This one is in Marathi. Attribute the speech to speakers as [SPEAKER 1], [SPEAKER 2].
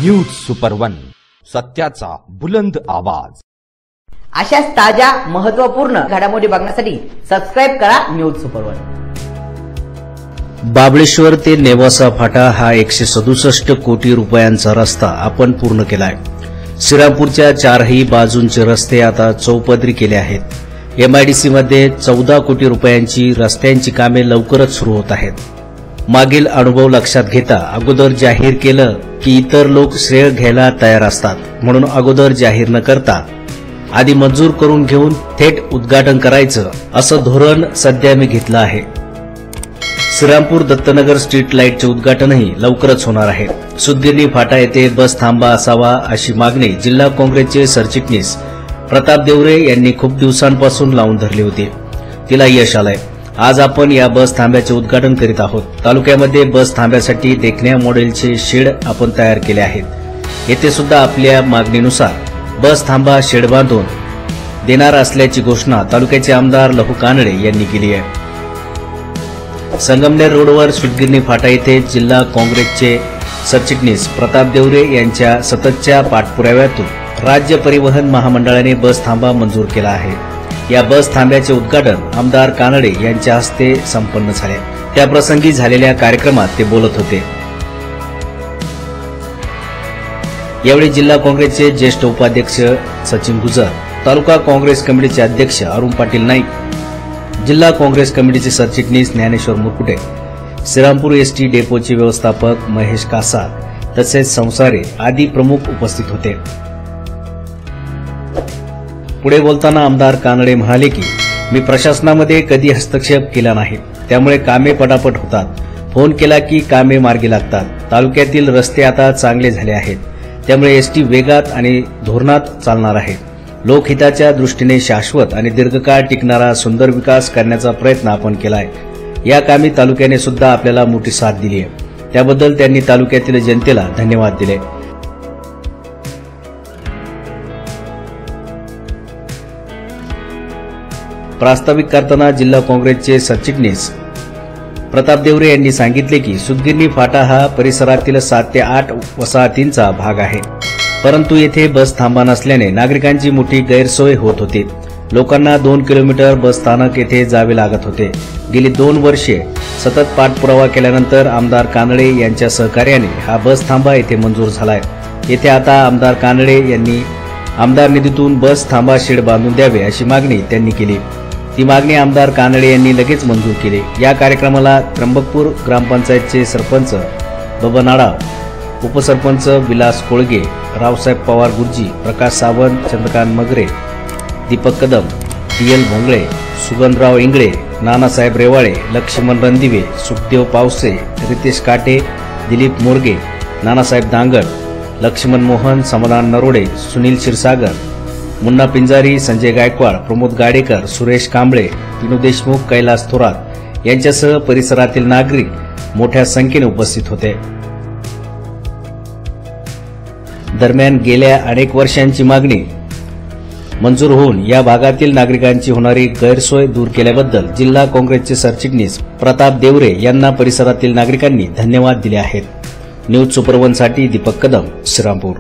[SPEAKER 1] न्यूज सुपर वन, सत्याचा बुलंद आवाज।
[SPEAKER 2] अशाच ताज्या महत्त्वपूर्ण घडामोडी बघण्यासाठी सबस्क्राइब करा न्यूज सुपर वन।
[SPEAKER 3] बाबळेश्वर ते नेवासा फाटा हा 167 कोटी रुपयांचा रस्ता आपण पूर्ण केलाय। श्रीरामपूरच्या चारही बाजूंचे रस्ते आता चौपदरी केले आहेत। एमआयडीसी मध्ये 14 कोटी रुपयांची रस्त्यांची कामे लवकरच सुरू होत आहेत। मागील अनुभव लक्षात घेता अगोदर जाहीर केलं की इतर लोक श्रेय घ्यायला तयार असतात, म्हणून अगोदर जाहीर न करता आधी मंजूर करून घेऊन थेट उद्घाटन करायचं असं धोरण सध्या मी घेतलं आहे। श्रीरामपूर दत्तनगर स्ट्रीट लाईटचे उद्घाटनही लवकरच होणार आहे। सुदगिरणी फाटा येथे बस थांबा असावा अशी मागणी जिल्हा काँग्रेसचे सरचिटणीस प्रताप देवरे यांनी खूप दिवसांपासून लावून धरली होती, तिला यश आलंय। आज आपण या बस थांब्याचे उद्घाटन करीत आहोत। तालुक्यामध्ये बस थांब्यासाठी देखण्या मॉडेलचे शेड आपण तयार केले आहेत। येथे सुद्धा आपल्या मागणीनुसार बस थांबा शेड बांधून देणार असल्याची घोषणा तालुक्याचे आमदार लहू कानडे यांनी केली आहे। संगमनेर रोडवर सुदगिरणी फाटा येथे जिल्हा काँग्रेसचे सरचिटणीस प्रताप देवरे यांच्या सततच्या पाठपुराव्यातून राज्य परिवहन महामंडळाने बस थांबा मंजूर केला आहे। या बस थांब्याचे उद्घाटन आमदार कानडे यांच्या हस्ते संपन्न झाले। त्याप्रसंगी झालेल्या कार्यक्रमात ते बोलत होते। यावेळी जिल्हा काँग्रेसचे ज्येष्ठ उपाध्यक्ष सचिन गुजर, तालुका काँग्रेस कमिटीचे अध्यक्ष अरुण पाटील नाईक, जिल्हा काँग्रेस कमिटीचे सरचिटणीस ज्ञानेश्वर मुरकुटे, श्रीरामपूर एसटी डेपोचे व्यवस्थापक महेश कासा तसेच संसारे आदी प्रमुख उपस्थित होते। पुढे बोलताना आमदार कानडे म्हणाले की मी प्रशासनामध्ये कधी हस्तक्षेप केला नाही, त्यामुळे कामे पटापट होतात। फोन केला की कामे मार्गी लागतात। तालुक्यातील रस्ते आता चांगले झाले आहेत, त्यामुळे एसटी वेगात आणि धोरणात चालणार आहे। लोकहिताच्या दृष्टीने शाश्वत आणि दीर्घकाळ टिकणारा सुंदर विकास करण्याचा प्रयत्न आपण केला आहे। या कामी तालुक्याने सुद्धा आपल्याला मोठी साथ दिली आहे, त्याबद्दल त्यांनी तालुक्यातील जनतेला धन्यवाद दिले। प्रास्ताविक करताना जिल्हा काँग्रेसचे सरचिटणीस प्रताप देवरे यांनी सांगितले की सुदगिरणी फाटा हा परिसरातील 7 ते 8 वसाहतींचा भाग आहे, परंतु येथे बस थांबा नसल्याने नागरिकांची मोठी गैरसोय होत होती। लोकांना 2 किलोमीटर बस स्थानक येथे जावे लागत होते। गेली 2 वर्षे सतत पाठपुरावा केल्यानंतर आमदार कानडे यांच्या सहकार्याने हा बस थांबा येथे मंजूर झालाय। येथे आता आमदार कानडे यांनी आमदार निधीतून बस थांबा शेड बांधून द्यावे अशी मागणी त्यांनी केली। ती मागणी आमदार कानडे यांनी लगेच मंजूर केली। या कार्यक्रमाला त्र्यंबकपूर ग्रामपंचायतचे सरपंच बबन आडाव, उपसरपंच विलास कोळगे, रावसाहेब पवार गुर्जी, प्रकाश सावंत, चंद्रकांत मगरे, दीपक कदम, टीएल भोंगळे, सुगंधराव इंगळे, नानासाहेब रेवाळे, लक्ष्मण रणदिवे, सुखदेव पावसे, रितेश काटे, दिलीप मोरगे, नानासाहेब दांगड, लक्ष्मण मोहन, समाधान नरोडे, सुनील क्षीरसागर, मुन्ना पिंजारी, संजय गायकवाड, प्रमोद गाडेकर, सुरेश कांबळे, विनू देशमुख, कैलास थोरात यांच्यासह परिसरातील नागरिक मोठ्या संख्येने उपस्थित होते। दरम्यान गेल्या अनेक वर्षांची मागणी मंजूर होऊन या भागातील नागरिकांची होणारी गैरसोय दूर केल्याबद्दल जिल्हा काँग्रेसचे सरचिटणीस प्रताप देवरे यांना परिसरातील नागरिकांनी धन्यवाद दिले आहेत। न्यूज सुपर वन साठी दीपक कदम, श्रीरामपूर।